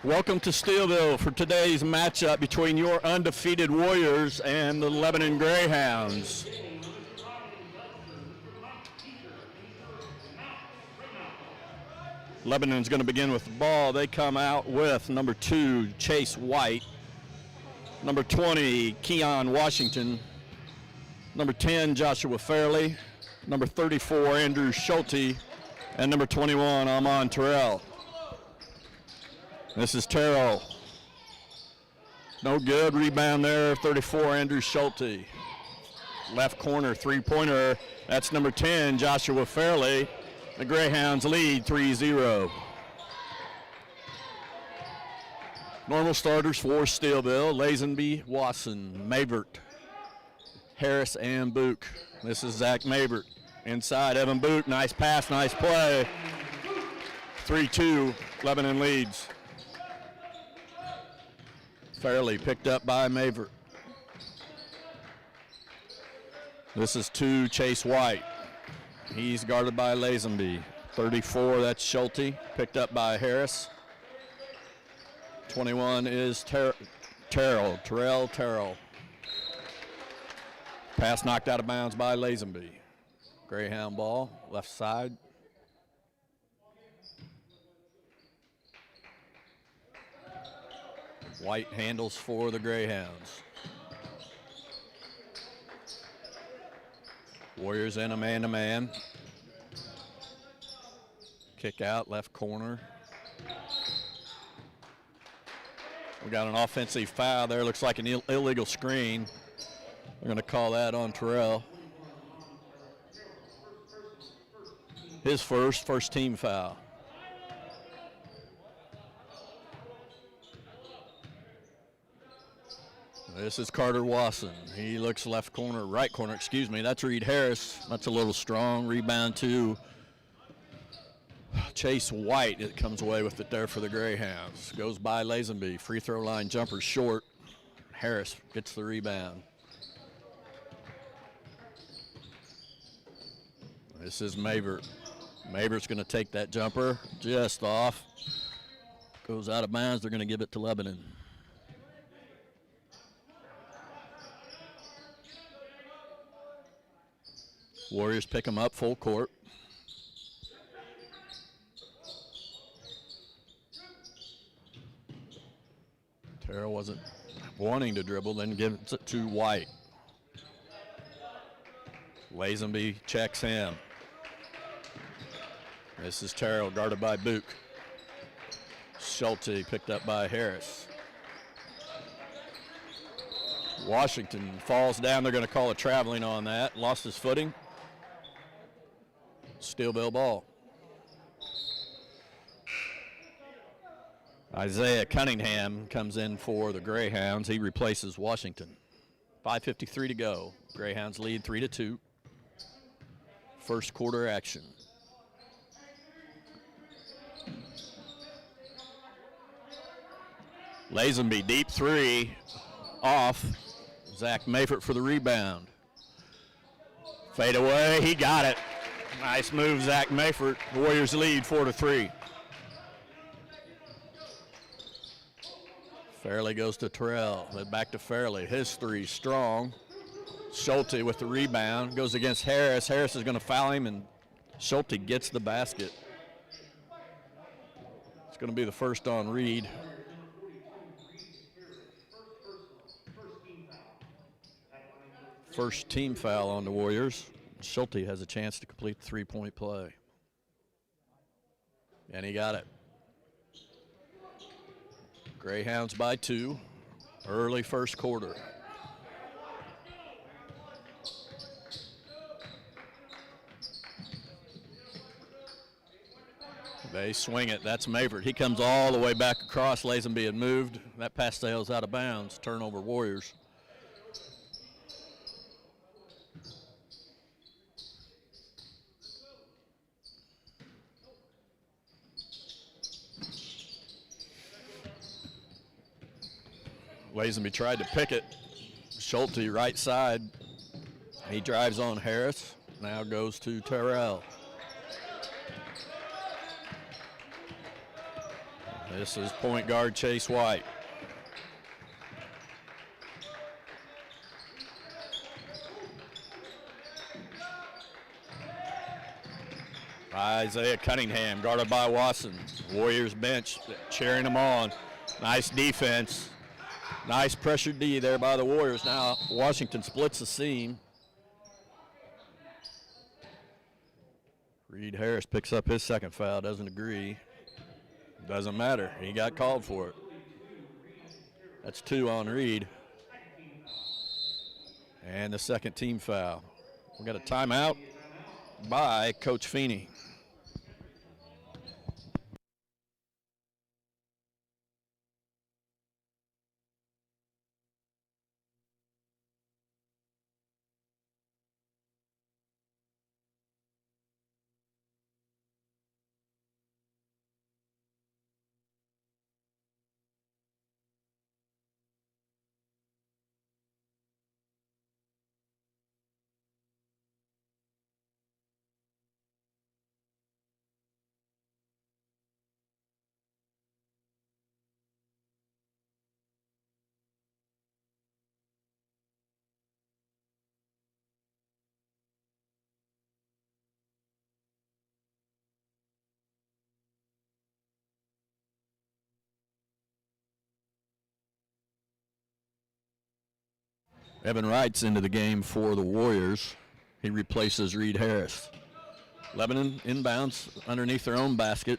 Welcome to Steelville for today's matchup between your undefeated Warriors and the Lebanon Greyhounds. Lebanon's going to begin with the ball. They come out with number 2, Chase White, number 20, Keon Washington, number 10, Joshua Fairley, number 34, Andrew Schulte, and number 21, Amon Terrell. This is Terrell. No good. Rebound there. 34, Andrew Schulte. Left corner, three-pointer. That's number 10, Joshua Fairley. The Greyhounds lead 3-0. Normal starters for Steelville: Lazenby, Wasson, Mavert, Harris, and Book. This is Zach Mavert. Inside, Evan Book. Nice pass, nice play. 3-2, Lebanon leads. Fairley picked up by Mavert. This is 2, Chase White. He's guarded by Lazenby. 34, that's Schulte, picked up by Harris. 21 is Terrell. Pass knocked out of bounds by Lazenby. Greyhound ball, left side. White handles for the Greyhounds. Warriors in a man-to-man. Kick out, left corner. We got an offensive foul there. Looks like an illegal screen. We're going to call that on Terrell. His first team foul. This is Carter Wasson. He looks right corner, excuse me. That's Reed Harris. That's a little strong. Rebound to Chase White. It comes away with it there for the Greyhounds. Goes by Lazenby. Free throw line jumper short. Harris gets the rebound. This is Mavert. Mavert's going to take that jumper just off. Goes out of bounds. They're going to give it to Lebanon. Warriors pick them up full court. Terrell wasn't wanting to dribble, then gives it to White. Lazenby checks him. This is Terrell, guarded by Book. Schulte picked up by Harris. Washington falls down. They're going to call a traveling on that. Lost his footing. Steelville ball. Isaiah Cunningham comes in for the Greyhounds. He replaces Washington. 5:53 to go. Greyhounds lead 3-2. First quarter action. Lazenby, deep three, off. Zach Mavert for the rebound. Fade away, he got it. Nice move, Zach Mavert. Warriors lead 4-3. Fairley goes to Terrell, then back to Fairley. His three strong. Schulte with the rebound, goes against Harris. Harris is going to foul him, and Schulte gets the basket. It's going to be the first on Reed. First team foul on the Warriors. Schulte has a chance to complete the three-point play. And he got it. Greyhounds by 2, early first quarter. They swing it, that's Mavert. He comes all the way back across. Lazenby had moved. That pass sails out of bounds, turnover Warriors. Lazenby tried to pick it. Schulte right side. He drives on Harris. Now goes to Terrell. This is point guard Chase White. Isaiah Cunningham guarded by Wasson. Warriors bench cheering him on. Nice defense. Nice pressure D there by the Warriors. Now Washington splits the seam. Reed Harris picks up his second foul, doesn't agree. Doesn't matter, he got called for it. That's 2 on Reed. And the second team foul. We got a timeout by Coach Feeney. Evan Wright's into the game for the Warriors. He replaces Reed Harris. Lebanon inbounds underneath their own basket.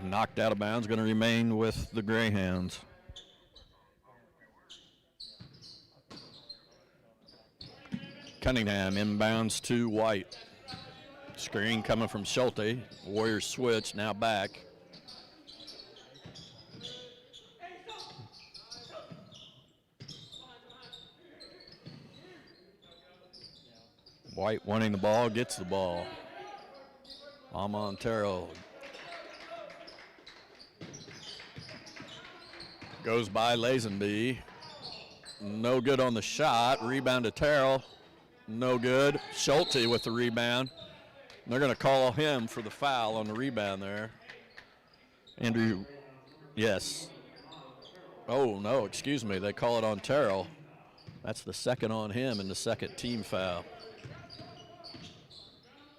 Knocked out of bounds, going to remain with the Greyhounds. Cunningham inbounds to White. Screen coming from Schulte. Warriors switch, now back. White wanting the ball, gets the ball. Amontero goes by Lazenby. No good on the shot. Rebound to Terrell. No good. Schulte with the rebound. They're going to call him for the foul on the rebound there. Andrew, yes. Oh, no, excuse me. They call it on Terrell. That's the second on him and the second team foul.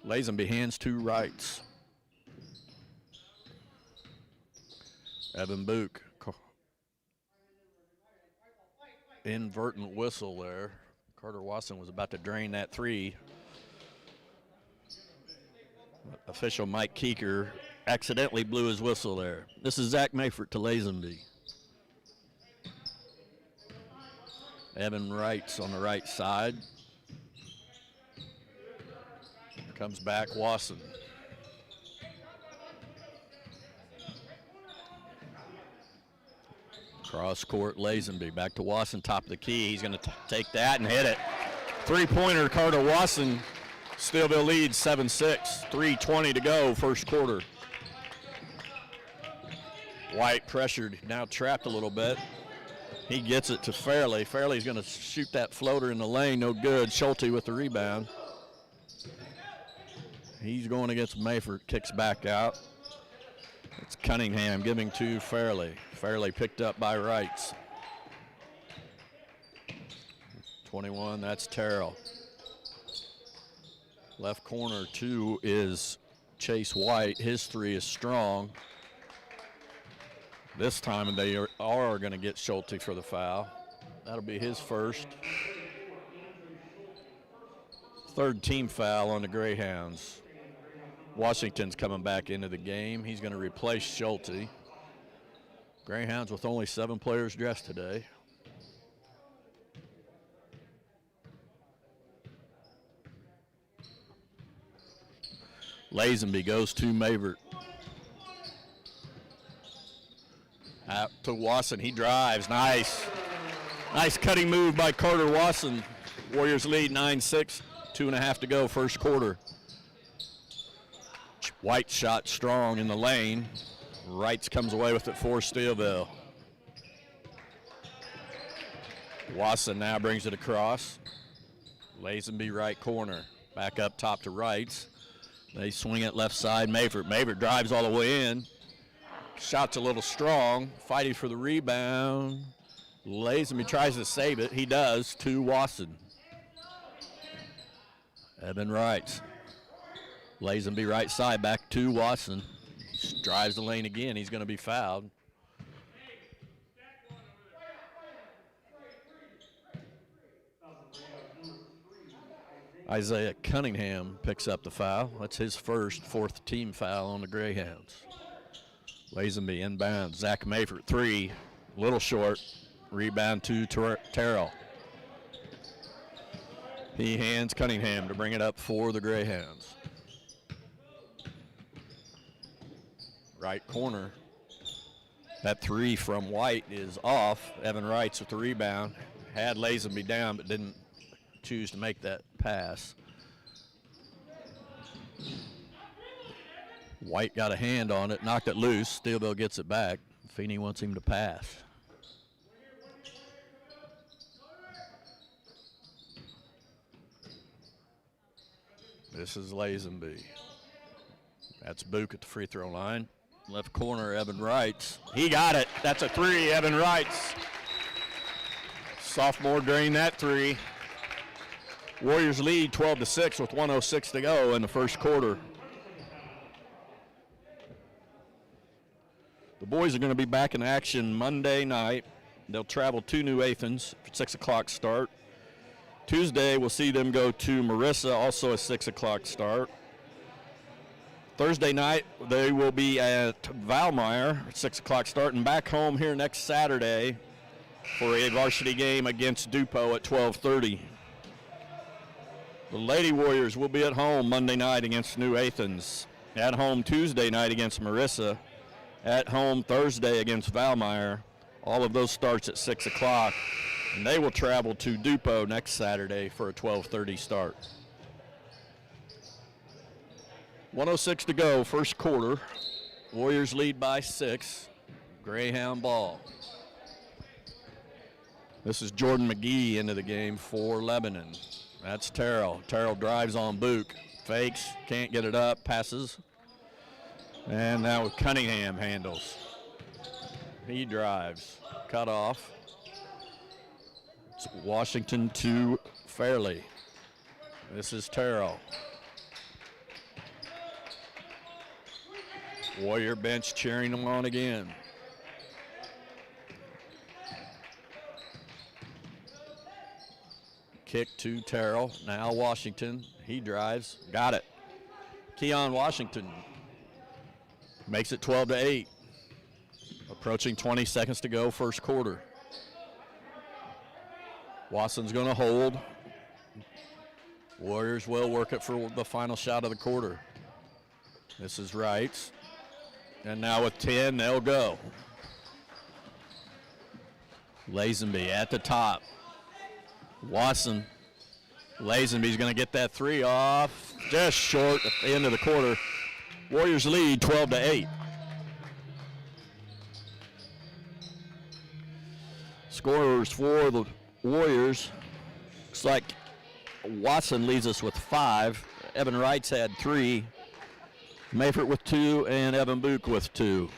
Lazenby hands to Wrights. Evan Book. Invertent whistle there. Carter Wasson was about to drain that three. Official Mike Keeker accidentally blew his whistle there. This is Zach Mayford to Lazenby. Evan Wrights on the right side. Comes back Wasson. Cross court Lazenby. Back to Wasson, top of the key. He's going to take that and hit it. Three-pointer Carter Wasson. Steelville leads 7-6. 3:20 to go, first quarter. White pressured, now trapped a little bit. He gets it to Fairley. Fairley's going to shoot that floater in the lane, no good. Schulte with the rebound. He's going against Mayford, kicks back out. It's Cunningham giving to Fairley. Fairley picked up by Wrights. 21, that's Terrell. Left corner, 2 is Chase White. His 3 is strong. This time they are going to get Schulte for the foul. That'll be his first. Third team foul on the Greyhounds. Washington's coming back into the game. He's going to replace Schulte. Greyhounds with only 7 players dressed today. Lazenby goes to Mavert. Out to Wasson. He drives. Nice. Nice cutting move by Carter Wasson. Warriors lead 9-6. 2.5 to go, first quarter. White shot strong in the lane. Wrights comes away with it for Steelville. Wasson now brings it across. Lazenby right corner. Back up top to Wrights. They swing it left side. Mayford drives all the way in. Shot's a little strong. Fighting for the rebound. Lazenby tries to save it. He does to Wasson. Evan Wright. Lazenby right side back to Watson. He drives the lane again. He's going to be fouled. Isaiah Cunningham picks up the foul. That's his first, fourth team foul on the Greyhounds. Lazenby inbound. Zach Mayford, three. Little short. Rebound to Terrell. He hands Cunningham to bring it up for the Greyhounds. Right corner. That three from White is off. Evan Wright's with the rebound. Had Lazenby down, but didn't choose to make that pass. White got a hand on it, knocked it loose. Steelville gets it back. Feeney wants him to pass. This is Lazenby. That's Book at the free throw line. Left corner, Evan Wright. He got it. That's a three, Evan Wright. Sophomore drained that three. Warriors lead 12-6 with 1:06 to go in the first quarter. The boys are going to be back in action Monday night. They'll travel to New Athens for 6 o'clock start. Tuesday, we'll see them go to Marissa, also a 6 o'clock start. Thursday night, they will be at Valmeyer, 6 o'clock start, and back home here next Saturday for a varsity game against DuPo at 12:30. The Lady Warriors will be at home Monday night against New Athens, at home Tuesday night against Marissa, at home Thursday against Valmeyer. All of those starts at 6 o'clock, and they will travel to DuPo next Saturday for a 12:30 start. 1:06 to go, first quarter. Warriors lead by 6. Greyhound ball. This is Jordan McGee into the game for Lebanon. That's Terrell. Terrell drives on Book. Fakes, can't get it up, passes. And now Cunningham handles. He drives, cut off. It's Washington to Fairley. This is Terrell. Warrior bench cheering him on again. Kick to Terrell. Now Washington. He drives. Got it. Keon Washington makes it 12-8. Approaching 20 seconds to go, first quarter. Watson's going to hold. Warriors will work it for the final shot of the quarter. This is Wright. And now with 10, they'll go. Lazenby at the top. Watson. Lazenby's going to get that three off. Just short at the end of the quarter. Warriors lead 12-8. Scorers for the Warriors. Looks like Watson leads us with 5. Evan Wright's had 3. Mayford with 2 and Evan Book with 2.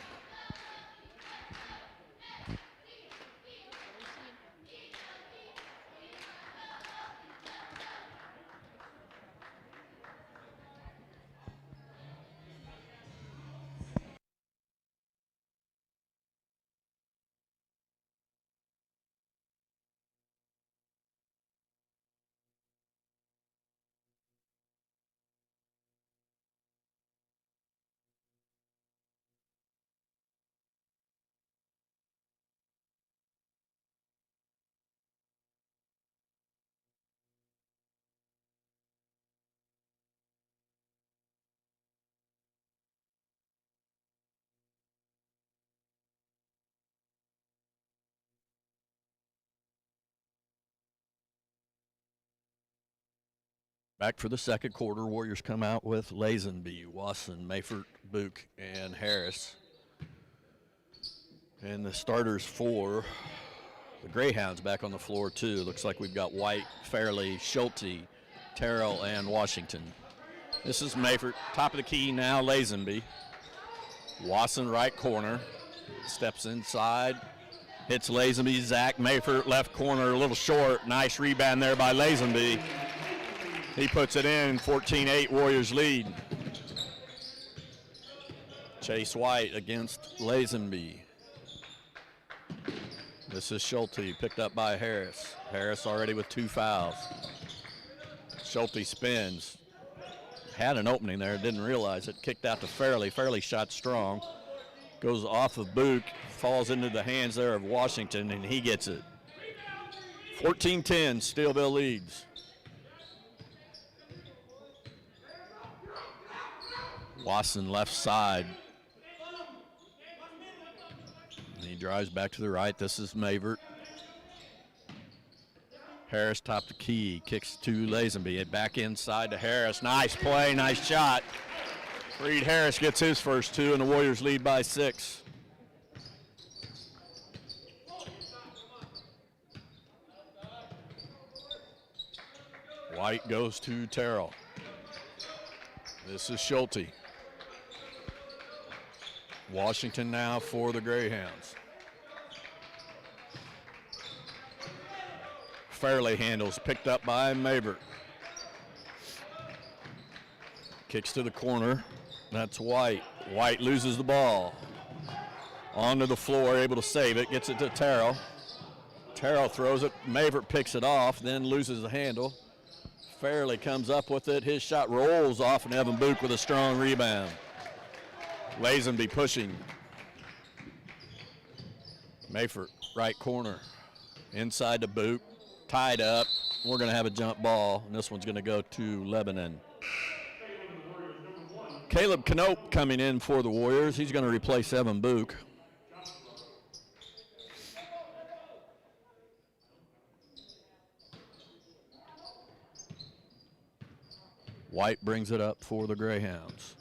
Back for the second quarter, Warriors come out with Lazenby, Wasson, Mayford, Book, and Harris. And the starters for the Greyhounds back on the floor too. Looks like we've got White, Fairley, Schulte, Terrell, and Washington. This is Mayford, top of the key now, Lazenby. Wasson right corner, steps inside, hits Lazenby. Zach Mayford left corner, a little short. Nice rebound there by Lazenby. He puts it in, 14-8 Warriors lead. Chase White against Lazenby. This is Schulte, picked up by Harris. Harris already with 2 fouls. Schulte spins. Had an opening there, didn't realize it. Kicked out to Fairley. Fairley shot strong. Goes off of Book, falls into the hands there of Washington, and he gets it. 14-10, Steelville leads. Wasson left side. He drives back to the right. This is Mavert. Harris top the key, kicks to Lazenby. Back inside to Harris. Nice play, nice shot. Reed Harris gets his first 2, and the Warriors lead by 6. White goes to Terrell. This is Schulte. Washington now for the Greyhounds. Fairley handles, picked up by Mabert. Kicks to the corner. That's White. White loses the ball. Onto the floor, able to save it. Gets it to Terrell. Terrell throws it. Mavert picks it off, then loses the handle. Fairley comes up with it. His shot rolls off, and Evan Book with a strong rebound. Lazenby pushing. Mayford, right corner. Inside to Book. Tied up. We're going to have a jump ball, and this one's going to go to Lebanon. Caleb Knope coming in for the Warriors. He's going to replace Evan Book. White brings it up for the Greyhounds.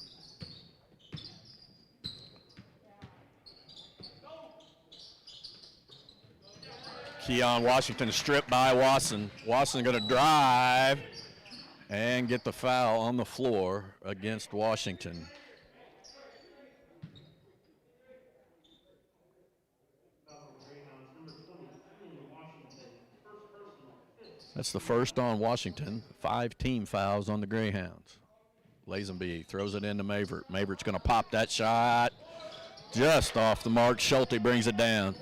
Keon Washington stripped by Wasson. Wasson going to drive and get the foul on the floor against Washington. That's the first on Washington. 5 team fouls on the Greyhounds. Lazenby throws it into Mavert. Mavert's going to pop that shot just off the mark. Schulte brings it down.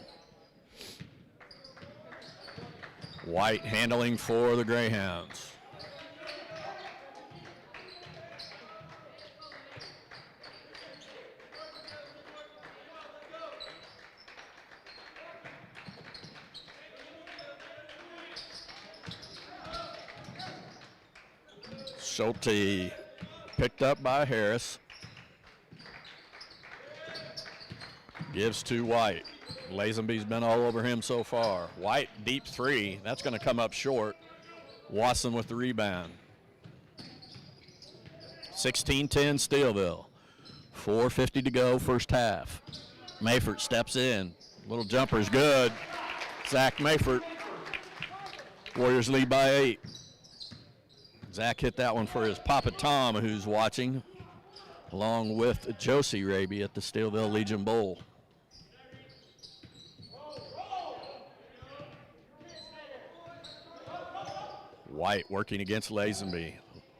White handling for the Greyhounds. Schulte picked up by Harris. Gives to White. Lazenby's been all over him so far. White, deep 3. That's going to come up short. Wasson with the rebound. 16-10 Steelville. 4:50 to go, first half. Mayford steps in. Little jumper's good. Zach Mayford. Warriors lead by 8. Zach hit that one for his Papa Tom, who's watching, along with Josie Raby at the Steelville Legion Bowl. White working against Lazenby.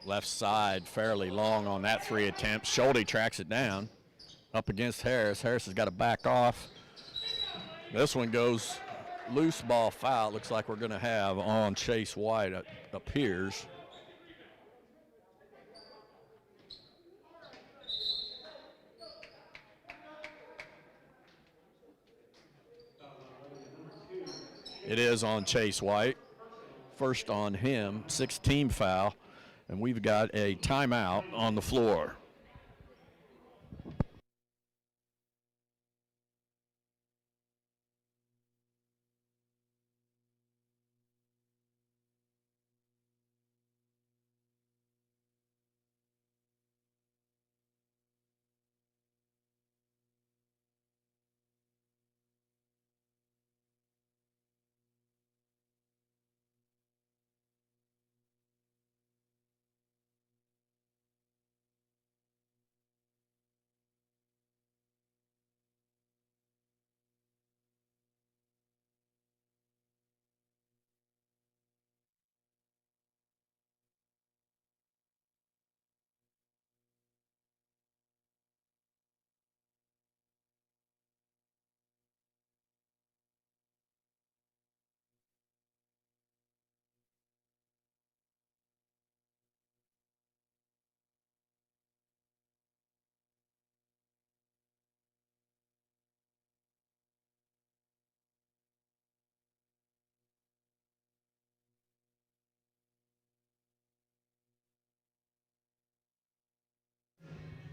Left side, fairly long on that 3 attempt. Schulte tracks it down. Up against Harris. Harris has got to back off. This one goes loose ball foul. Looks like we're going to have on Chase White, it appears. It is on Chase White. First on him, 6-team foul, and we've got a timeout on the floor.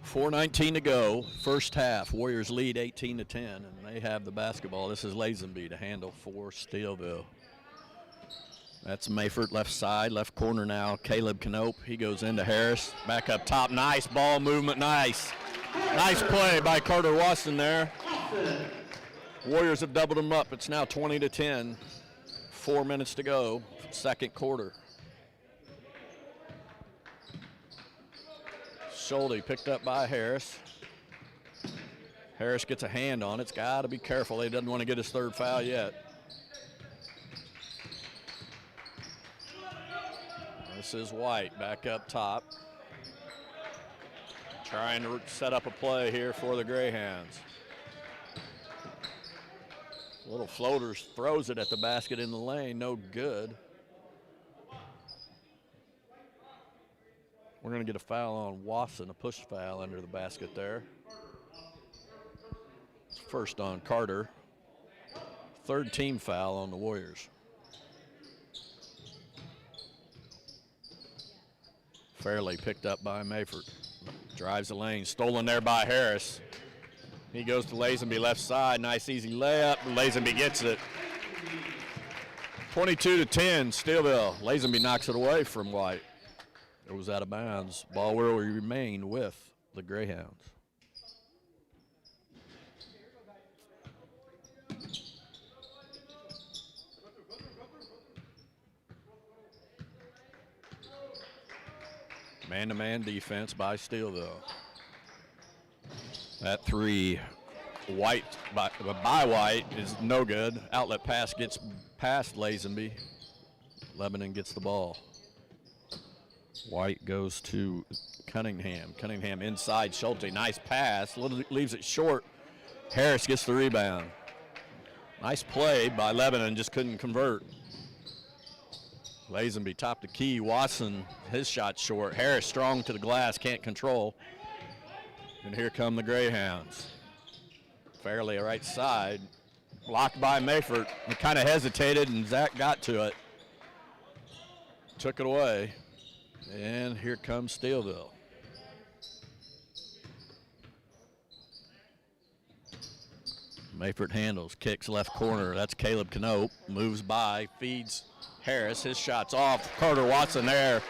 4:19 to go, first half. Warriors lead 18-10, and they have the basketball. This is Lazenby to handle for Steelville. That's Mayford, left side, left corner now. Caleb Knope, he goes into Harris. Back up top, nice ball movement, nice. Nice play by Carter Watson there. Warriors have doubled them up. It's now 20-10. 4 minutes to go, second quarter. Schulte picked up by Harris. Harris gets a hand on it. It's got to be careful. He doesn't want to get his third foul yet. This is White back up top. Trying to set up a play here for the Greyhounds. Little floaters, throws it at the basket in the lane, no good. We're going to get a foul on Watson, a push foul under the basket there. First on Carter. Third team foul on the Warriors. Fairley picked up by Mayford. Drives the lane, stolen there by Harris. He goes to Lazenby left side, nice easy layup. Lazenby gets it. 22-10, Steelville. Lazenby knocks it away from White. It was out of bounds. Ball will remain with the Greyhounds. Man-to-man defense by Steelville. That three, White by White is no good. Outlet pass gets past Lazenby. Lebanon gets the ball. White goes to Cunningham. Cunningham inside Schulte. Nice pass. Leaves it short. Harris gets the rebound. Nice play by Lebanon. Just couldn't convert. Lazenby top the key. Watson, his shot short. Harris strong to the glass. Can't control. And here come the Greyhounds. Fairley right side. Blocked by Mayford. He kind of hesitated, and Zach got to it. Took it away. And here comes Steelville. Mayford handles, kicks left corner. That's Caleb Knope. Moves by, feeds Harris. His shot's off. Carter Watson there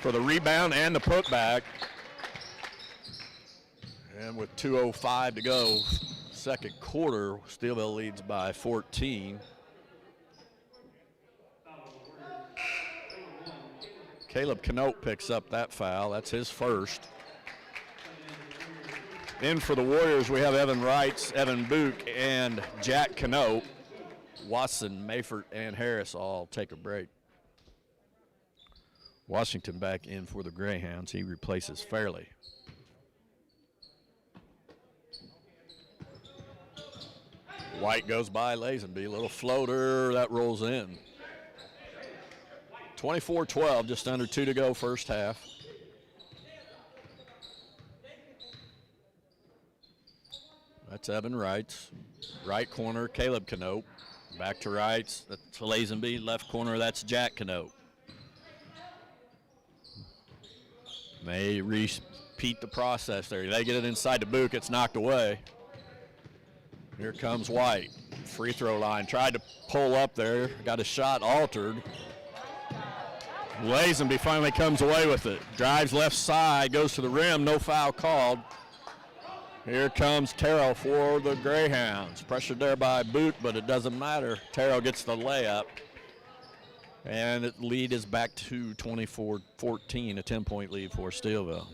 for the rebound and the putback. And with 2:05 to go, second quarter, Steelville leads by 14. Caleb Knope picks up that foul. That's his first. In for the Warriors, we have Evan Wrights, Evan Book, and Jack Knope. Watson, Mayford, and Harris all take a break. Washington back in for the Greyhounds. He replaces Fairley. White goes by Lazenby. Little floater that rolls in. 24-12, just under 2 to go first half. That's Evan Wrights. Right corner, Caleb Knope. Back to Wrights. That's Lazenby. Left corner, that's Jack Knope. May repeat the process there. They get it inside the Book. It's knocked away. Here comes White. Free throw line. Tried to pull up there. Got his shot altered. Lazenby finally comes away with it. Drives left side. Goes to the rim. No foul called. Here comes Terrell for the Greyhounds. Pressured there by Boot, but it doesn't matter. Terrell gets the layup. And the lead is back to 24-14, a 10-point lead for Steelville.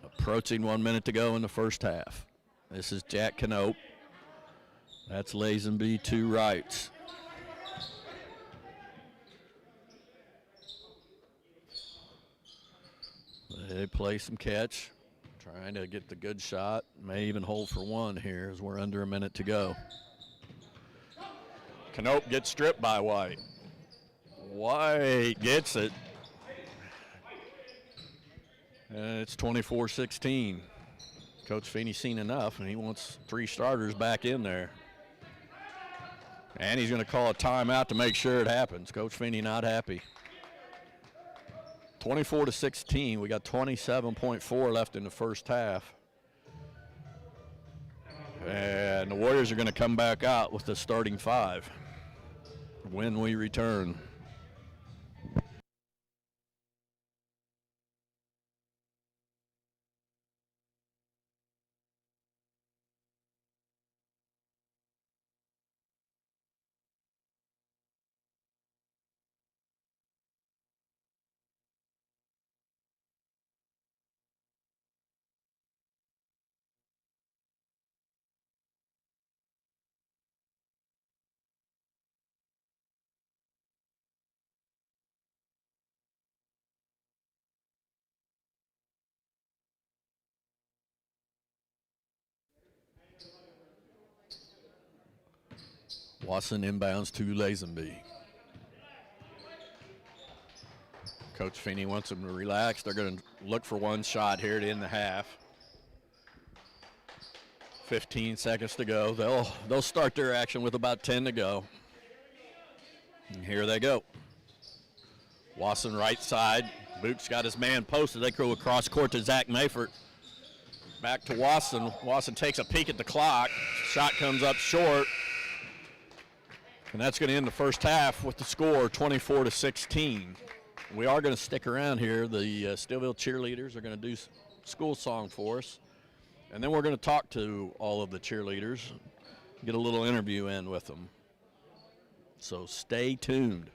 Approaching 1 minute to go in the first half. This is Jack Knope. That's Lazenby to Wrights. They play some catch. Trying to get the good shot. May even hold for one here as we're under a minute to go. Knope gets stripped by White. White gets it. And it's 24-16. Coach Feeney's seen enough, and he wants 3 starters back in there. And he's going to call a timeout to make sure it happens. Coach Feeney not happy. 24-16. We got 27.4 left in the first half. And the Warriors are going to come back out with the starting five when we return. Watson inbounds to Lazenby. Coach Feeney wants them to relax. They're going to look for one shot here to end the half. 15 seconds to go. They'll start their action with about 10 to go. And here they go. Watson right side. Book's got his man posted. They go across court to Zach Mayford. Back to Watson. Watson takes a peek at the clock. Shot comes up short. And that's going to end the first half with the score 24-16. We are going to stick around here. The Stillville cheerleaders are going to do school song for us. And then we're going to talk to all of the cheerleaders, get a little interview in with them. So stay tuned.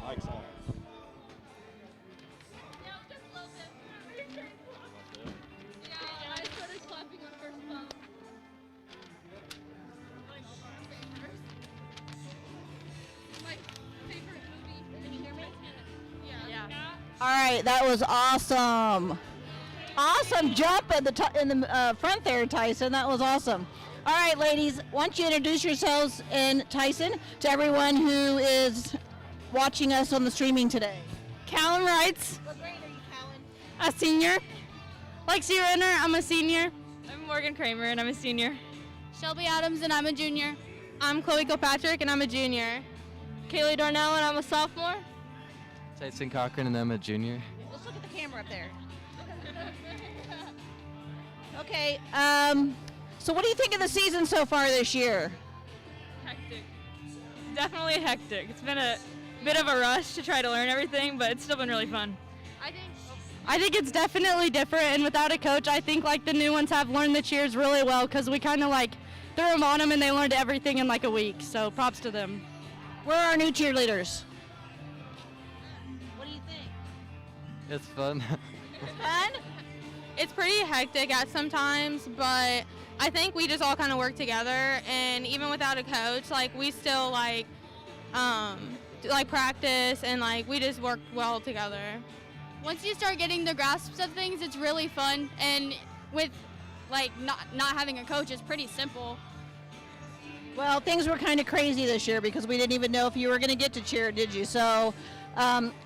Mike's on. Yeah, I started clapping on first phone. My favorite movie. Can you hear me? Yeah. All right, that was awesome. Awesome jump in the front there, Tyson. That was awesome. All right, ladies, why don't you introduce yourselves and Tyson to everyone who is watching us on the streaming today. Callum writes. What grade are you, Callan? A senior. Lexi Renner, I'm a senior. I'm Morgan Kramer, and I'm a senior. Shelby Adams, and I'm a junior. I'm Chloe Kilpatrick, and I'm a junior. Kaylee Darnell, and I'm a sophomore. Tyson Cochran, and I'm a junior. Let's look at the camera up there. Okay, so what do you think of the season so far this year? Hectic. Definitely hectic. It's been a bit of a rush to try to learn everything, but it's still been really fun. I think it's definitely different, and without a coach, I think like the new ones have learned the cheers really well because we kind of like threw them on them and they learned everything in like a week. So props to them. Where are our new cheerleaders? What do you think? It's fun. Fun? It's pretty hectic at some times, but I think we just all kind of work together, and even without a coach, like we still like practice and like we just work well together. Once you start getting the grasps of things, it's really fun. And with like not having a coach, it's pretty simple. Well, things were kind of crazy this year because we didn't even know if you were going to get to cheer, did you? So,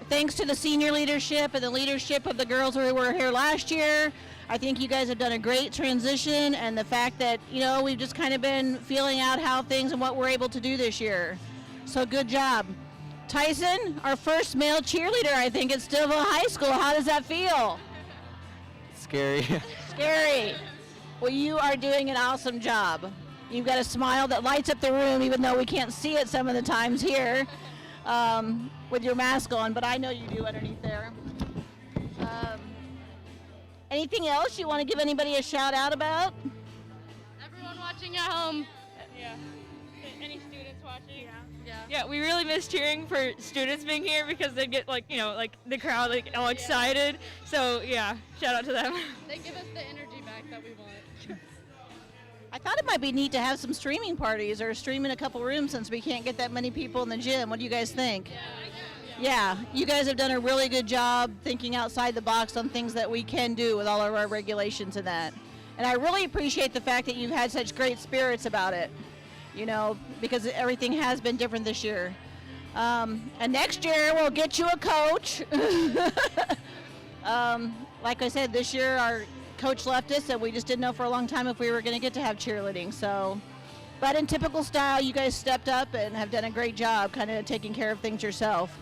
thanks to the senior leadership and the leadership of the girls who were here last year, I think you guys have done a great transition, and the fact that, we've just kind of been feeling out how things and what we're able to do this year. So good job. Tyson, our first male cheerleader, I think, at Stillville High School. How does that feel? Scary. Scary. Well, you are doing an awesome job. You've got a smile that lights up the room, even though we can't see it some of the times here with your mask on, but I know you do underneath there. Anything else you want to give anybody a shout out about? Everyone watching at home. Yeah. Any students watching? Yeah, we really miss cheering for students being here because they get like the crowd all excited. So yeah, shout out to them. They give us the energy back that we want. I thought it might be neat to have some streaming parties or stream in a couple rooms since we can't get that many people in the gym. What do you guys think? Yeah, you guys have done a really good job thinking outside the box on things that we can do with all of our regulations and that. And I really appreciate the fact that you've had such great spirits about it, because everything has been different this year. And next year we'll get you a coach. Like I said, this year our coach left us and we just didn't know for a long time if we were going to get to have cheerleading. So, but in typical style, you guys stepped up and have done a great job kind of taking care of things yourself.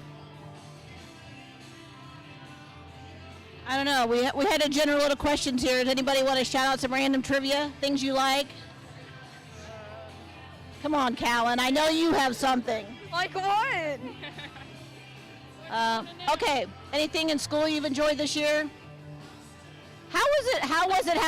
I don't know. We had a general little questions here. Does anybody want to shout out some random trivia, things you like? Come on, Callan. I know you have something. Like what? Okay. Anything in school you've enjoyed this year? How was it?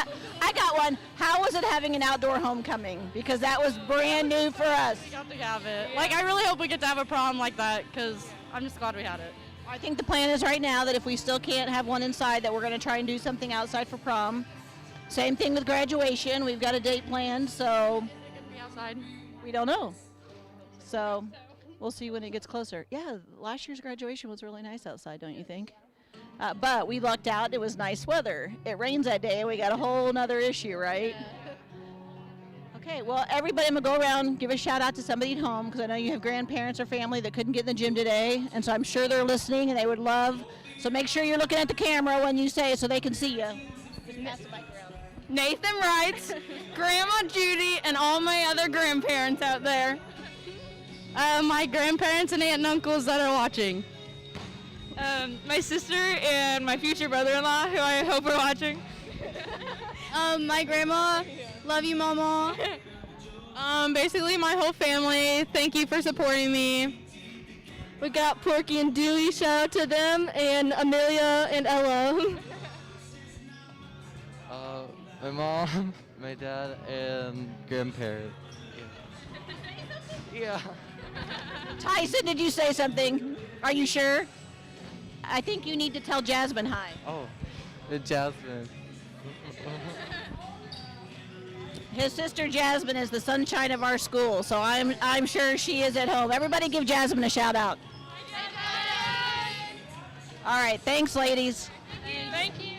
I got one. How was it having an outdoor homecoming? Because that was brand new for us. We got to have it. Like I really hope we get to have a prom like that because I'm just glad we had it. I think the plan is right now that if we still can't have one inside, that we're going to try and do something outside for prom. Same thing with graduation. We've got a date planned, so Be outside. we don't know. So we'll see when it gets closer. Yeah, last year's graduation was really nice outside, don't you think? But we lucked out. It was nice weather. It rains that day, and we got a whole nother issue, right? Okay, well, everybody, I'm going to go around, give a shout out to somebody at home, because I know you have grandparents or family that couldn't get in the gym today, and so I'm sure they're listening, and they would love. So make sure you're looking at the camera when you say it so they can see you. Just pass the mic around. Nathan writes, Grandma Judy, and all my other grandparents out there. My grandparents and aunt and uncles that are watching. My sister and my future brother-in-law, who I hope are watching. My grandma, love you, Mama. Basically my whole family, thank you for supporting me. We got Porky and Dewey, shout out to them, and Amelia and Ella. My mom, my dad, and grandparents. Yeah. Tyson, did you say something? Are you sure? I think you need to tell Jasmine hi. Oh, Jasmine. His sister Jasmine is the sunshine of our school, so I'm sure she is at home. Everybody give Jasmine a shout out. All right, thanks, ladies. Thank you.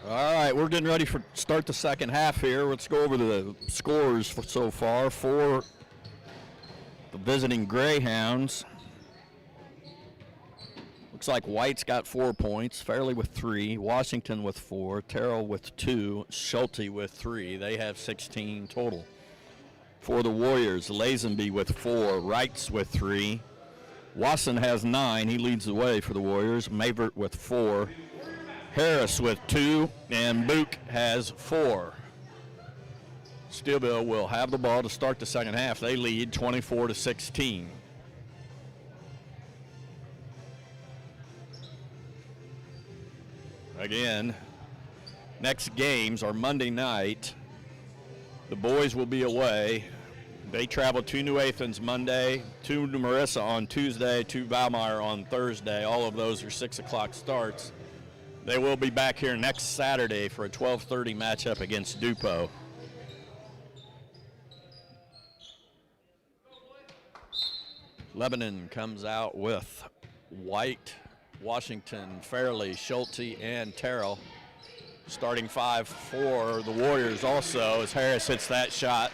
All right, we're getting ready for start the second half here. Let's go over the scores so far for the visiting Greyhounds. Looks like White's got 4 points, Fairley with 3, Washington with 4, Terrell with 2, Schulte with 3. They have 16 total. For the Warriors, Lazenby with 4, Wrights with 3, Wasson has 9. He leads the way for the Warriors. Mavert with 4, Harris with 2, and Book has 4. Steelville will have the ball to start the second half. They lead 24-16. Again, next games are Monday night. The boys will be away. They travel to New Athens Monday, to Marissa on Tuesday, to Valmeyer on Thursday. All of those are 6 o'clock starts. They will be back here next Saturday for a 12:30 matchup against Dupo. Lebanon comes out with White, Washington, Fairley, Schulte, and Terrell. Starting 5 for the Warriors also as Harris hits that shot.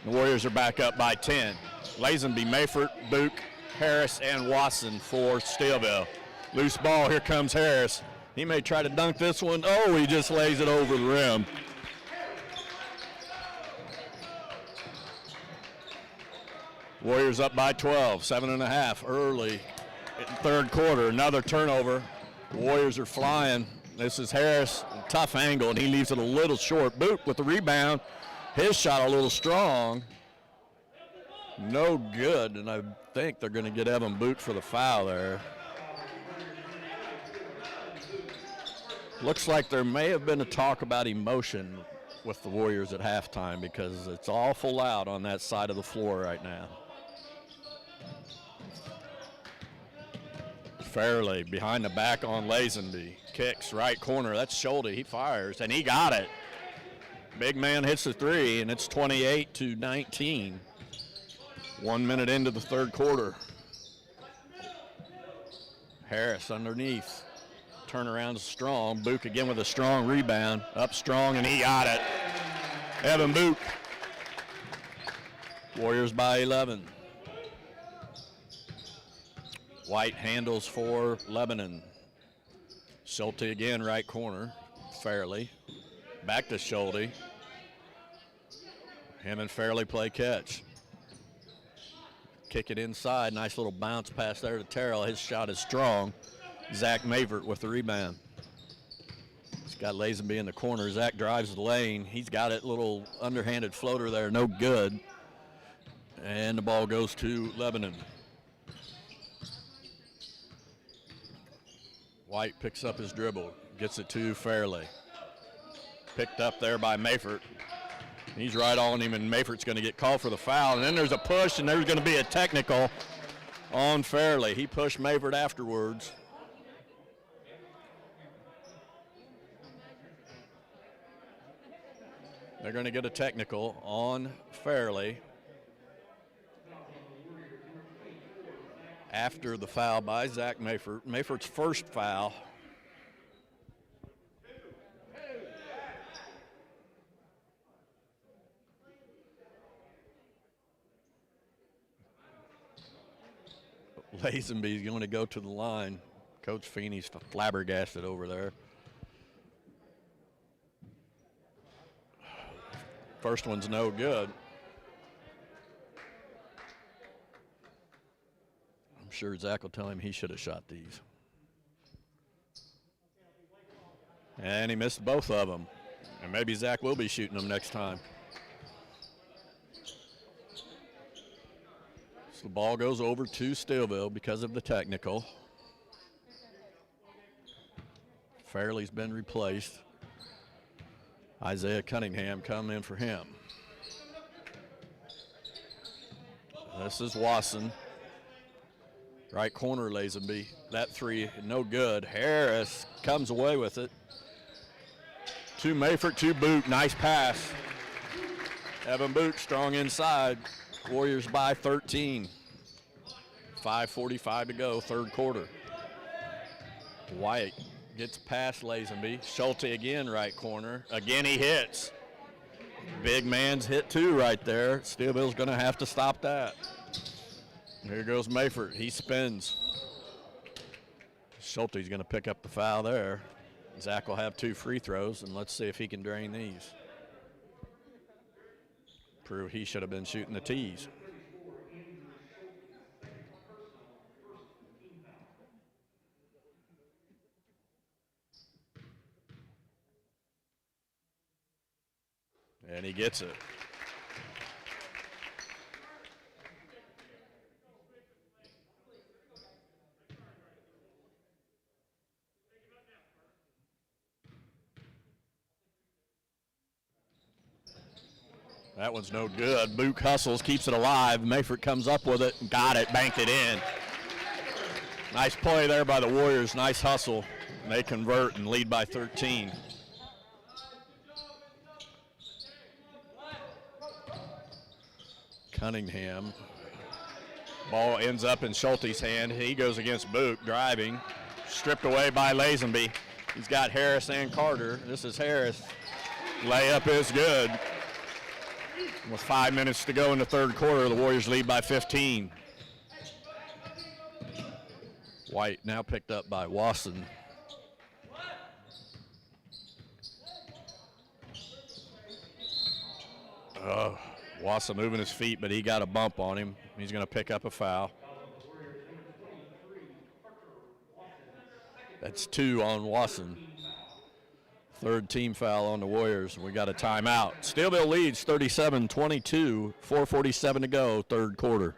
The Warriors are back up by 10. Lazenby, Mayford, Book, Harris, and Wasson for Steelville. Loose ball, here comes Harris. He may try to dunk this one. Oh, he just lays it over the rim. Warriors up by 12, 7.5 early in third quarter. Another turnover. Warriors are flying. This is Harris, tough angle, and he leaves it a little short. Boot with the rebound. His shot a little strong. No good, and I think they're going to get Evan Boot for the foul there. Looks like there may have been a talk about emotion with the Warriors at halftime because it's awful loud on that side of the floor right now. Fairley behind the back on Lazenby. Kicks right corner. That's Schulte. He fires, and he got it. Big man hits the three, and it's 28-19. 1 minute into the third quarter. Harris underneath. Turnaround strong. Book again with a strong rebound. Up strong, and he got it. Evan Book. Warriors by 11. White handles for Lebanon. Schulte again, right corner. Fairley. Back to Schulte. Him and Fairley play catch. Kick it inside. Nice little bounce pass there to Terrell. His shot is strong. Zach Mavert with the rebound. He's got Lazenby in the corner. Zach drives the lane. He's got it, little underhanded floater there, no good. And the ball goes to Lebanon. White picks up his dribble, gets it to Fairley. Picked up there by Mayford. He's right on him, and Mayford's going to get called for the foul. And then there's a push, and there's going to be a technical on Fairley. He pushed Mayford afterwards. They're going to get a technical on Fairley after the foul by Zach Mayford. Mayford's first foul. Lazenby's going to go to the line. Coach Feeney's flabbergasted over there. First one's no good. I'm sure Zach will tell him he should have shot these. And he missed both of them. And maybe Zach will be shooting them next time. So the ball goes over to Steelville because of the technical. Fairley's been replaced. Isaiah Cunningham coming in for him. This is Wasson. Right corner, Lazenby. That three, no good. Harris comes away with it. To Mayford, to Boot. Nice pass. Evan Boot strong inside. Warriors by 13. 5:45 to go, third quarter. White Gets past Lazenby. Schulte again, right corner. Again, he hits. Big man's hit too right there. Steelville's going to have to stop that. Here goes Mayford. He spins. Schulte's going to pick up the foul there. Zach will have 2 free throws, and let's see if he can drain these. Prove he should have been shooting the tees. And he gets it. That one's no good. Book hustles, keeps it alive. Mayford comes up with it, got it, banked it in. Nice play there by the Warriors. Nice hustle. And they convert and lead by 13. Cunningham. Ball ends up in Schulte's hand. He goes against Book, driving. Stripped away by Lazenby. He's got Harris and Carter. This is Harris. Layup is good. With 5 minutes to go in the third quarter, the Warriors lead by 15. White now picked up by Wasson. Wasson moving his feet, but he got a bump on him. He's going to pick up a foul. That's 2 on Wasson. Third team foul on the Warriors. We got a timeout. Steelville leads 37-22, 4:47 to go, third quarter.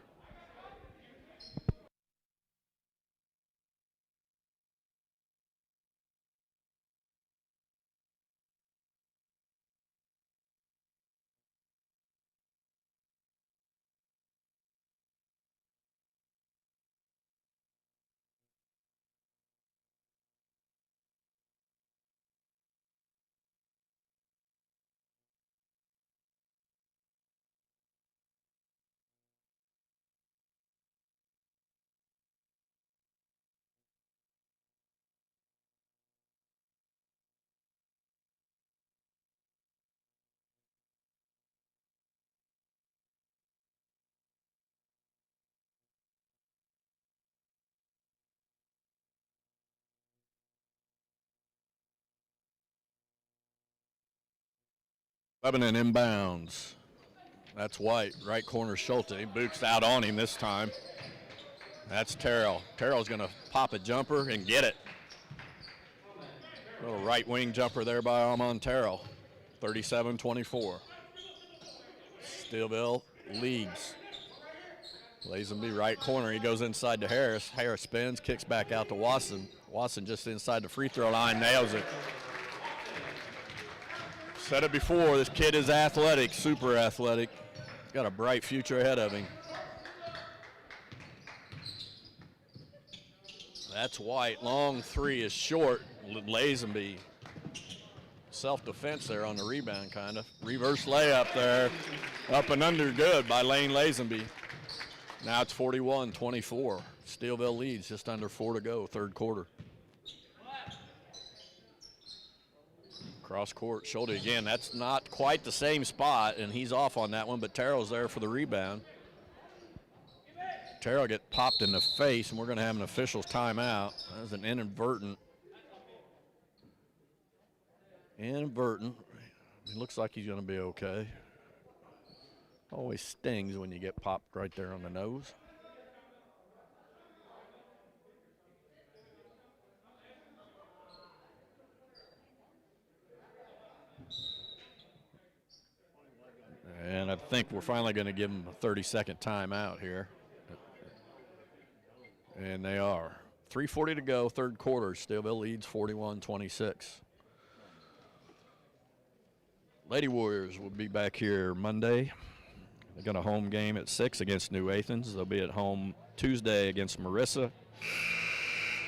Lebanon inbounds. That's White, right corner Schulte. Book's out on him this time. That's Terrell. Terrell's going to pop a jumper and get it. Little right wing jumper there by Armand Terrell. 37-24. Steelville leads. Lazenby right corner. He goes inside to Harris. Harris spins, kicks back out to Wasson. Wasson just inside the free throw line, nails it. Said it before, this kid is athletic, super athletic. He's got a bright future ahead of him. That's White. Long 3 is short. Lazenby. Self-defense there on the rebound, kind of. Reverse layup there. Up and under, good by Lane Lazenby. Now it's 41-24. Steelville leads, just under 4 to go, third quarter. Cross court, Schulte again. That's not quite the same spot, and he's off on that one, but Terrell's there for the rebound. Terrell get popped in the face, and we're going to have an official's timeout. That was an inadvertent. Inadvertent. It looks like he's going to be okay. Always stings when you get popped right there on the nose. And I think we're finally going to give them a 30-second timeout here. And they are. 3:40 to go, third quarter. Steelville leads 41-26. Lady Warriors will be back here Monday. They got a home game at 6 against New Athens. They'll be at home Tuesday against Marissa.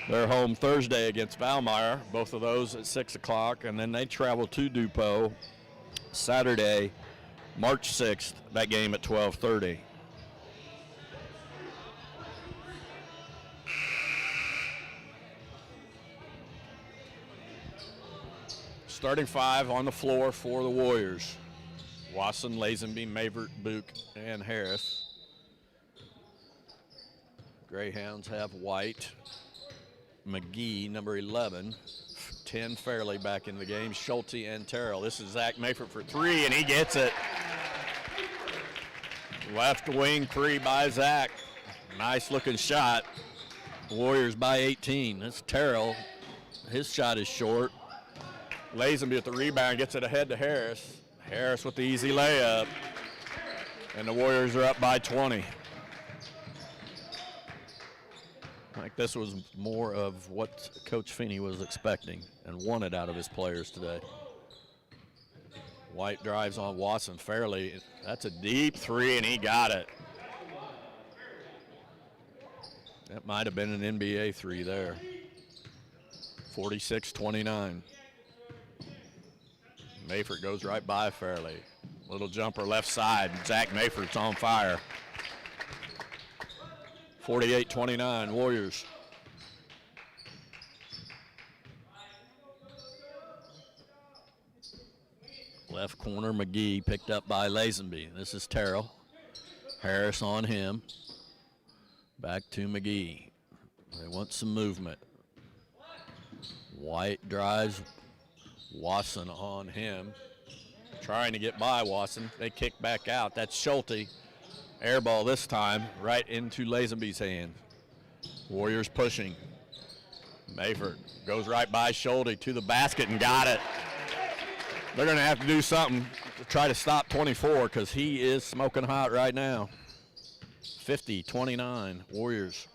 They're home Thursday against Valmeyer, both of those at 6 o'clock. And then they travel to DuPont Saturday, March 6th, that game at 12:30. Starting five on the floor for the Warriors. Wasson, Lazenby, Mavert, Book, and Harris. Greyhounds have White, McGee, number 11, 10 Fairley back in the game, Schulte and Terrell. This is Zach Mayford for three, and he gets it. Left wing three by Zach. Nice looking shot. Warriors by 18. That's Terrell. His shot is short. Lazenby at the rebound, gets it ahead to Harris. Harris with the easy layup. And the Warriors are up by 20. I think this was more of what Coach Feeney was expecting and wanted out of his players today. White drives on Wasson Fairley. That's a deep three, and he got it. That might have been an NBA three there. 46-29. Mayford goes right by Fairley. Little jumper left side. Zach Mayford's on fire. 48-29, Warriors. Left corner, McGee picked up by Lazenby. This is Terrell. Harris on him. Back to McGee. They want some movement. White drives. Wasson on him. Trying to get by Wasson. They kick back out. That's Schulte. Air ball this time, right into Lazenby's hand. Warriors pushing. Mayford goes right by Schulte to the basket and got it. They're going to have to do something to try to stop 24 because he is smoking hot right now. 50-29, Warriors.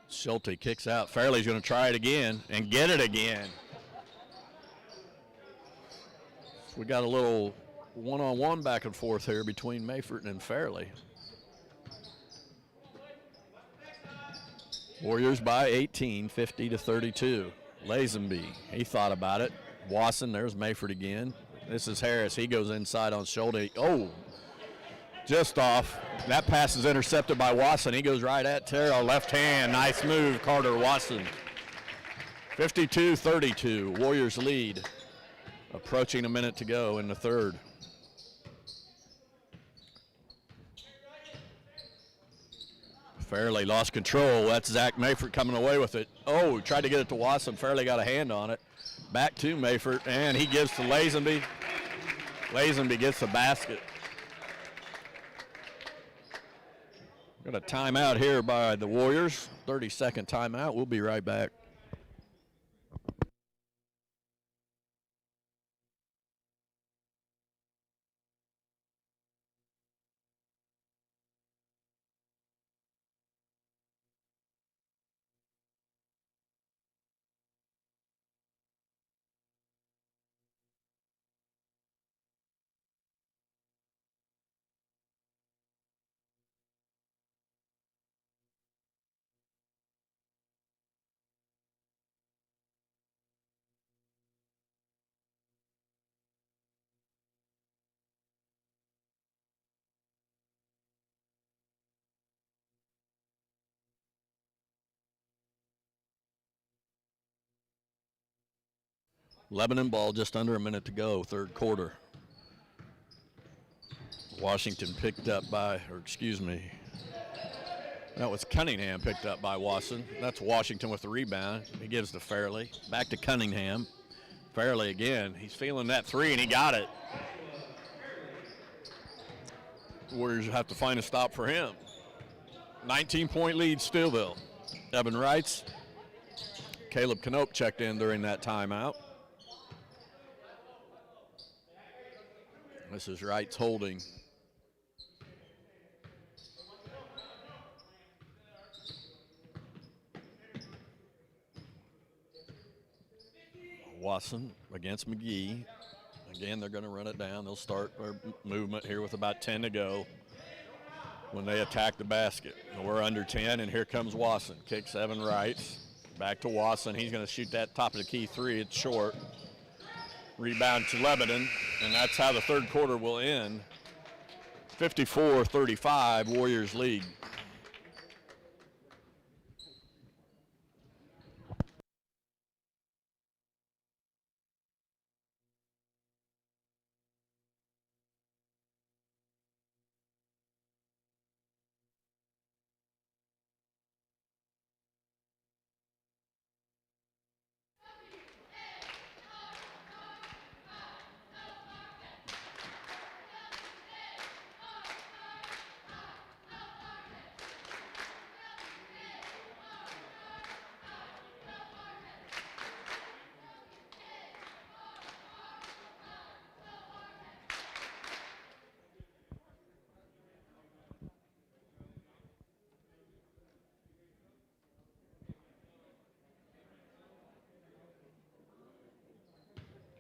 Schulte kicks out. Fairley's going to try it again and get it again. We got a little one-on-one back and forth here between Mayford and Fairley. Warriors by 18, 50-32. Lazenby, he thought about it. Wasson, there's Mayford again. This is Harris. He goes inside on Schulte. Oh, just off. That pass is intercepted by Wasson. He goes right at Terrell. Left hand. Nice move, Carter Wasson. 52-32. Warriors lead. Approaching a minute to go in the third. Fairley lost control. That's Zach Mayford coming away with it. Oh, tried to get it to Wasson. Fairley got a hand on it. Back to Mayford, and he gives to Lazenby. Lazenby gets the basket. Got a timeout here by the Warriors. 30-second timeout. We'll be right back. Lebanon ball, just under a minute to go, third quarter. Washington picked up by, that was Cunningham picked up by Wasson. That's Washington with the rebound. He gives to Fairley. Back to Cunningham. Fairley again. He's feeling that three, and he got it. Warriors have to find a stop for him. 19-point lead, Steelville. Evan Wrights. Caleb Knope checked in during that timeout. This is Wrights holding. Wasson against McGee. Again, they're going to run it down. They'll start their movement here with about 10 to go when they attack the basket. And we're under 10, and here comes Wasson. Kicks Evan Wrights. Back to Wasson. He's going to shoot that top of the key three. It's short. Rebound to Lebanon, and that's how the third quarter will end. 54-35, Warriors lead.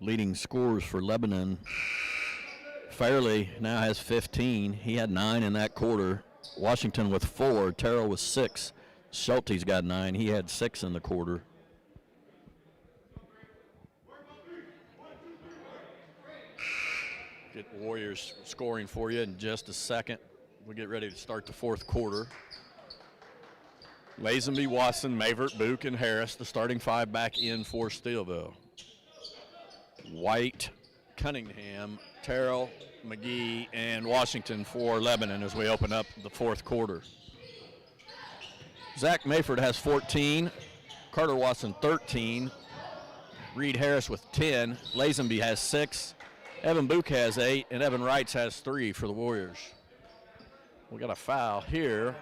Leading scorers for Lebanon. Fairley now has 15. He had 9 in that quarter. Washington with 4. Terrell with 6. Schulte's got 9. He had 6 in the quarter. Get Warriors scoring for you in just a second. We'll get ready to start the fourth quarter. Lazenby, Watson, Mavert, Book, and Harris, the starting 5 back in for Steelville. White, Cunningham, Terrell, McGee, and Washington for Lebanon as we open up the fourth quarter. Zach Mayford has 14, Carter Watson 13, Reed Harris with 10, Lazenby has 6, Evan Book has 8, and Evan Wrights has 3 for the Warriors. We got a foul here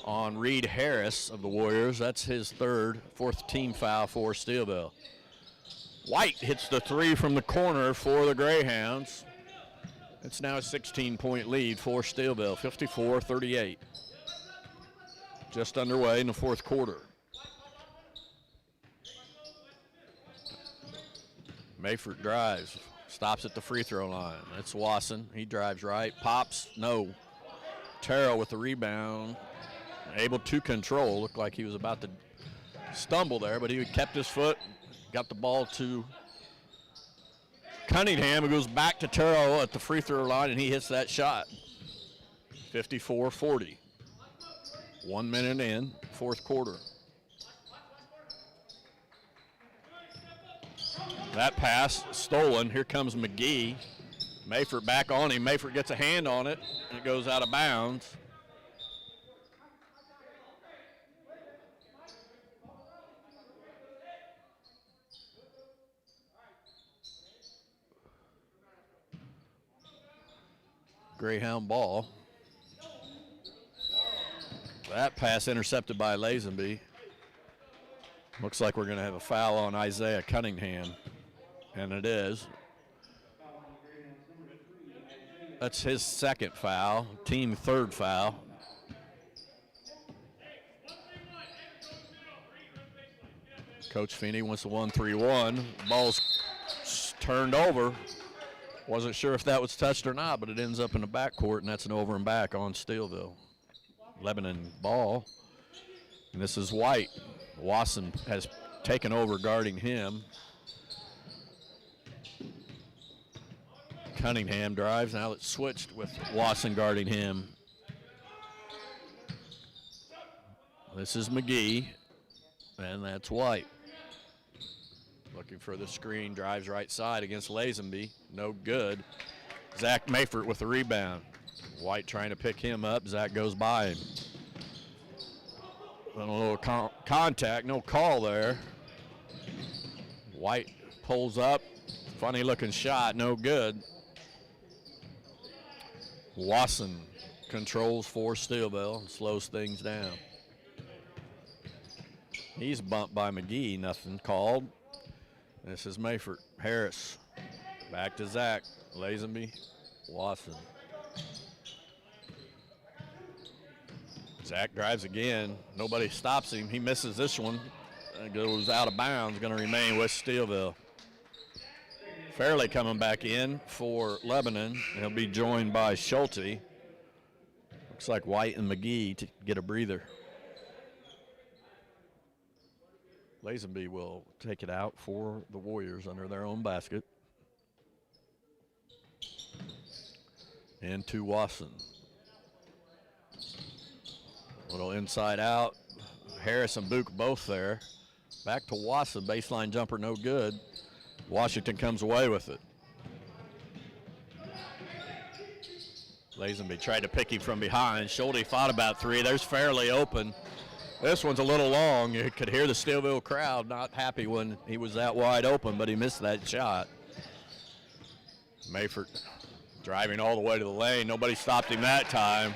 on Reed Harris of the Warriors. That's his fourth team foul for Steelville. White hits the 3 from the corner for the Greyhounds. It's now a 16-point lead for Steelville, 54-38. Just underway in the fourth quarter. Mayford drives, stops at the free throw line. That's Wasson. He drives right, pops, no. Terrell with the rebound, able to control. Looked like he was about to stumble there, but he kept his foot. Got the ball to Cunningham, who goes back to Terrell at the free throw line, and he hits that shot. 54-40. 1 minute in, fourth quarter. That pass stolen. Here comes McGee. Mayford back on him. Mayford gets a hand on it, and it goes out of bounds. Greyhound ball. That pass intercepted by Lazenby. Looks like we're going to have a foul on Isaiah Cunningham, and it is. That's his second foul, team third foul. Coach Feeney wants a 1-3-1. Ball's turned over. Wasn't sure if that was touched or not, but it ends up in the backcourt, and that's an over and back on Steelville. Lebanon ball, and this is White. Wasson has taken over guarding him. Cunningham drives, now it's switched with Wasson guarding him. This is McGee, and that's White. Looking for the screen, drives right side against Lazenby. No good. Zach Mayford with the rebound. White trying to pick him up. Zach goes by him. A little contact, no call there. White pulls up. Funny looking shot, no good. Wasson controls for Steelville and slows things down. He's bumped by McGee, nothing called. This is Mayford. Harris. Back to Zach. Lazenby. Wasson. Zach drives again. Nobody stops him. He misses this one. Goes out of bounds. Going to remain with Steelville. Fairley coming back in for Lebanon. He'll be joined by Schulte. Looks like White and McGee to get a breather. Lazenby will take it out for the Warriors under their own basket. And to Wasson. Little inside out. Harris and Book both there. Back to Wasson. Baseline jumper no good. Washington comes away with it. Lazenby tried to pick him from behind. Schulte thought about 3. There's Fairley open. This one's a little long. You could hear the Steelville crowd not happy when he was that wide open, but he missed that shot. Mayford driving all the way to the lane. Nobody stopped him that time.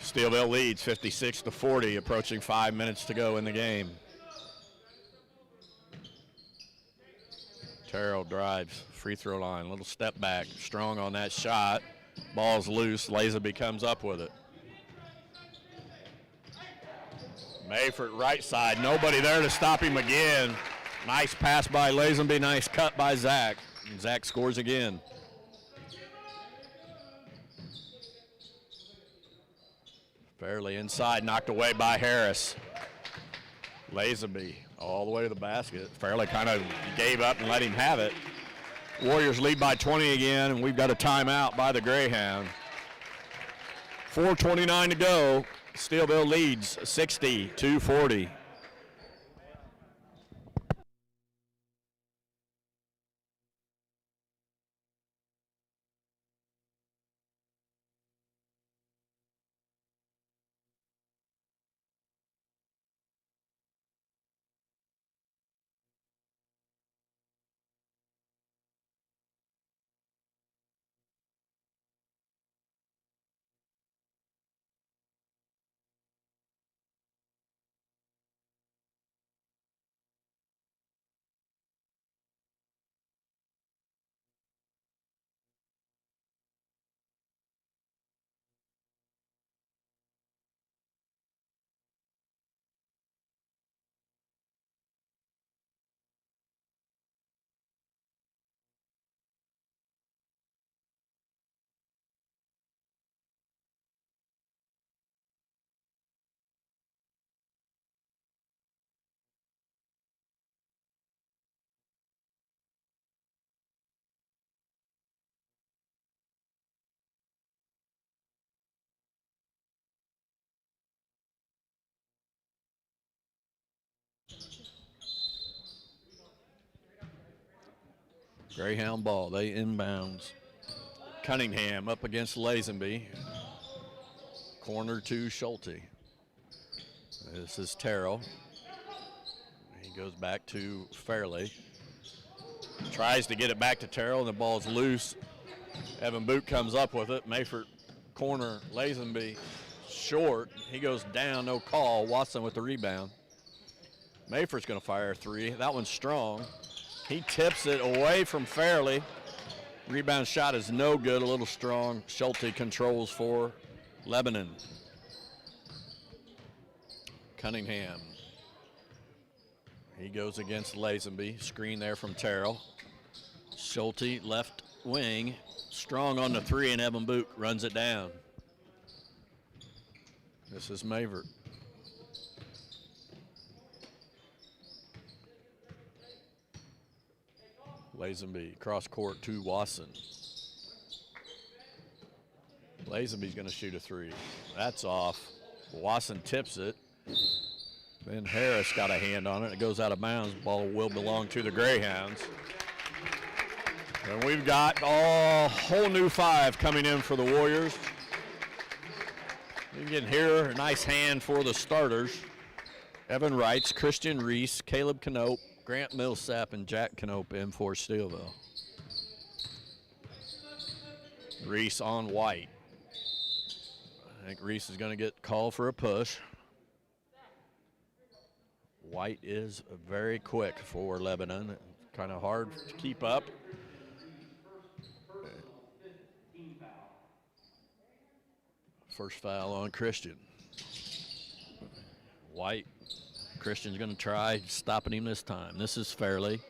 Steelville leads 56-40, approaching 5 minutes to go in the game. Terrell drives, free throw line, little step back, strong on that shot. Ball's loose, Lazenby comes up with it. Mayford right side. Nobody there to stop him again. Nice pass by Lazenby. Nice cut by Zach. And Zach scores again. Fairly inside, knocked away by Harris. Lazenby all the way to the basket. Fairly kind of gave up and let him have it. Warriors lead by 20 again, and we've got a timeout by the Greyhound. 4:29 to go. Steelville leads 60-40. Greyhound ball, they inbounds. Cunningham up against Lazenby. Corner to Schulte. This is Terrell. He goes back to Fairley. Tries to get it back to Terrell, and the ball's loose. Evan Boot comes up with it. Mayford corner, Lazenby short. He goes down, no call. Watson with the rebound. Mayford's going to fire a three. That one's strong. He tips it away from Fairley. Rebound shot is no good, a little strong. Schulte controls for Lebanon. Cunningham. He goes against Lazenby. Screen there from Terrell. Schulte left wing. Strong on the three, and Evan Boot runs it down. This is Mayford. Lazenby cross court to Wasson. Lazenby's going to shoot a three. That's off. Wasson tips it. Then Harris got a hand on it. It goes out of bounds. Ball will belong to the Greyhounds. And we've got a whole new five coming in for the Warriors. You can hear a nice hand for the starters. Evan Wrights, Christian Reese, Caleb Knope, Grant Millsap, and Jack Knope in for Steelville. Reese on White. I think Reese is going to get called for a push. White is very quick for Lebanon. Kind of hard to keep up. First foul on Christian. White. Christian's going to try stopping him this time. This is Fairley.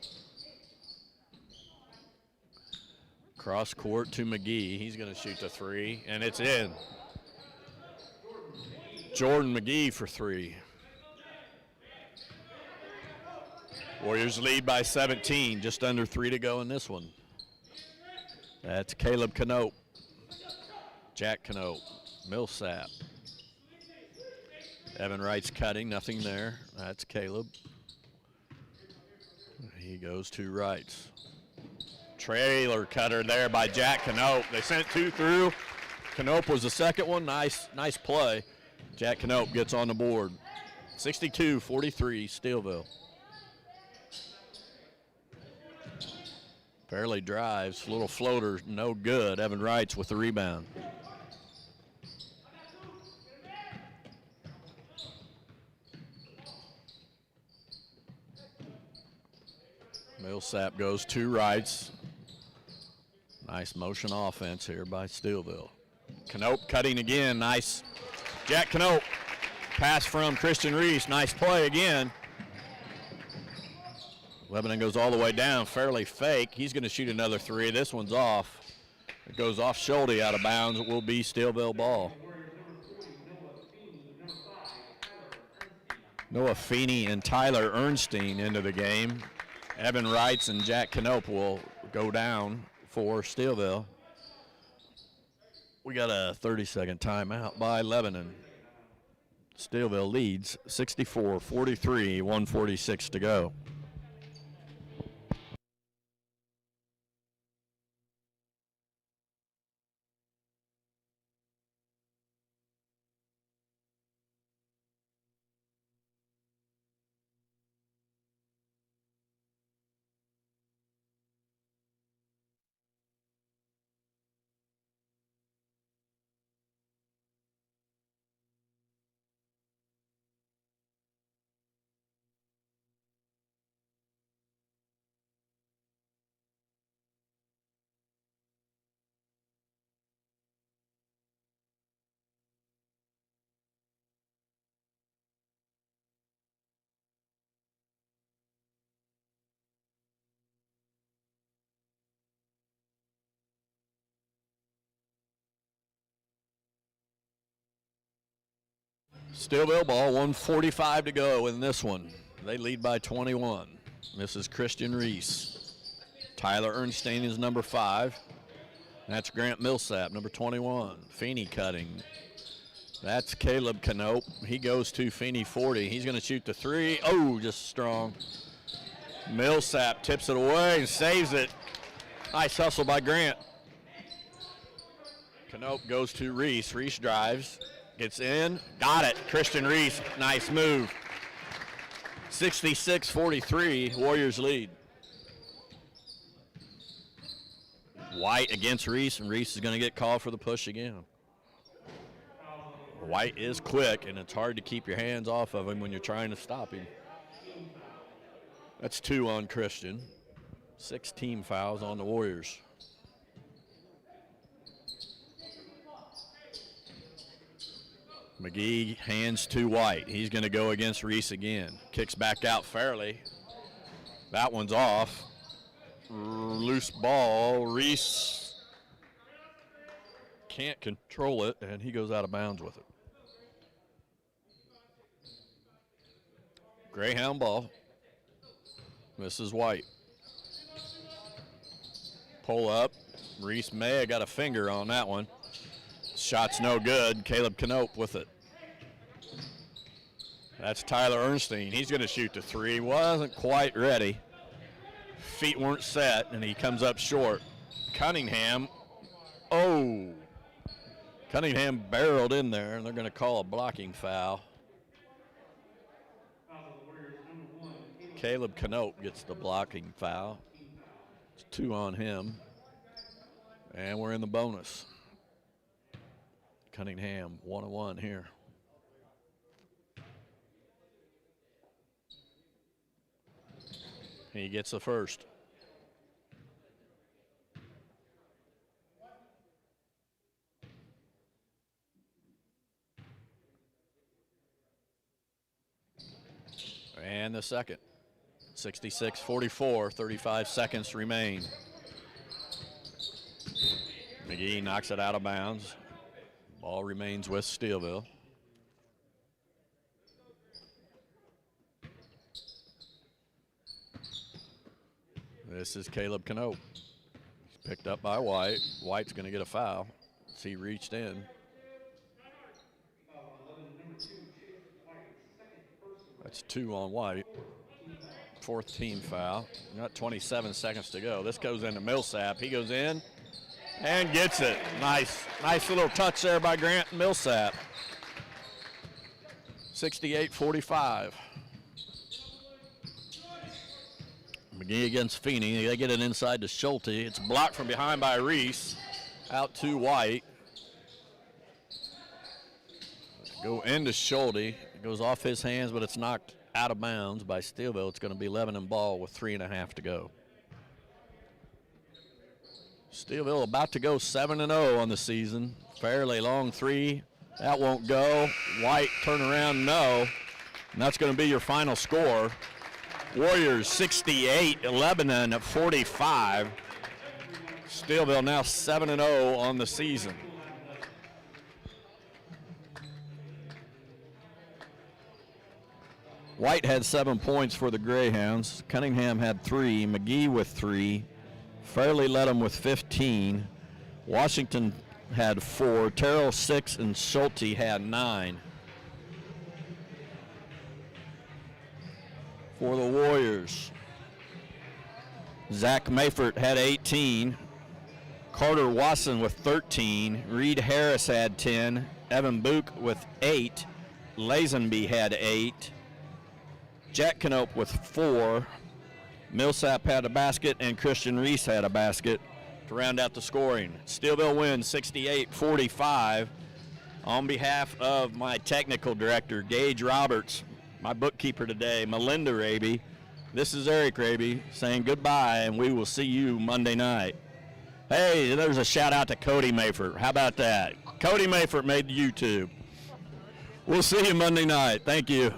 Cross court to McGee. He's going to shoot the three, and it's in. Jordan McGee for three. Warriors lead by 17, just under 3 to go in this one. That's Caleb Knope. Jack Knope. Millsap. Evan Wright's cutting, nothing there. That's Caleb. He goes to Wrights. Trailer cutter there by Jack Knope. They sent two through. Knope was the second one. Nice play. Jack Knope gets on the board. 62-43, Steelville. Fairley drives, little floater, no good. Evan Wrights with the rebound. Millsap goes to Wrights. Nice motion offense here by Steelville. Knope cutting again, nice. Jack Knope Pass from Christian Reese. Nice play again. Lebanon goes all the way down. Fairly fake. He's going to shoot another three. This one's off. It goes off Schulte out of bounds. It will be Steelville ball. Noah Feeney and Tyler Ernstein into the game. Evan Wrights and Jack Knope will go down for Steelville. We got a 30-second timeout by Lebanon. Steelville leads 64-43, 1:46 to go. Steelville ball, 1:45 to go in this one. They lead by 21. This is Christian Reese. Tyler Ernstein is number 5. That's Grant Millsap, number 21. Feeney cutting. That's Caleb Knope. He goes to Feeney 40. He's going to shoot the three. Oh, just strong. Millsap tips it away and saves it. Nice hustle by Grant. Knope goes to Reese. Reese drives. Gets in, got it. Christian Reese, nice move. 66-43, Warriors lead. White against Reese, and Reese is going to get called for the push again. White is quick, and it's hard to keep your hands off of him when you're trying to stop him. That's 2 on Christian. 6 team fouls on the Warriors. McGee hands to White. He's going to go against Reese again. Kicks back out fairly. That one's off. Loose ball. Reese can't control it, and he goes out of bounds with it. Greyhound ball. This is White. Pull up. Reese may have got a finger on that one. Shot's no good. Caleb Knope with it. That's Tyler Ernstein. He's going to shoot the three. Wasn't quite ready. Feet weren't set, and he comes up short. Cunningham. Oh. Cunningham barreled in there, and they're going to call a blocking foul. Caleb Knope gets the blocking foul. It's 2 on him. And we're in the bonus. Cunningham, 1-1 here. He gets the first. And the second. 66-44, 35 seconds remain. McGee knocks it out of bounds. Ball remains with Steelville. This is Caleb Knope. He's picked up by White. White's going to get a foul as he reached in. That's 2 on White. 4th team foul. Got 27 seconds to go. This goes into Millsap. He goes in. And gets it. Nice little touch there by Grant Millsap. 68-45. McGee against Feeney. They get it inside to Schulte. It's blocked from behind by Reese. Out to White. Go into Schulte. It goes off his hands, but it's knocked out of bounds by Steelville. It's going to be Lebanon ball with 3.5 to go. Steelville about to go 7-0 on the season. Fairly long three That won't go. White turn around, no. And that's going to be your final score. Warriors 68, Lebanon at 45. Steelville now 7-0 on the season. White had 7 points for the Greyhounds. Cunningham had 3. McGee with 3. Fairley led them with 15. Washington had 4. Terrell 6, and Schulte had 9. For the Warriors, Zach Mayfort had 18. Carter Wasson with 13. Reed Harris had 10. Evan Book with 8. Lazenby had 8. Jack Knope with 4. Millsap had a basket, and Christian Reese had a basket to round out the scoring. Steelville wins 68-45. On behalf of my technical director, Gage Roberts, my bookkeeper today, Melinda Raby, this is Eric Raby saying goodbye, and we will see you Monday night. Hey, there's a shout out to Cody Mayford. How about that? Cody Mayford made YouTube. We'll see you Monday night. Thank you.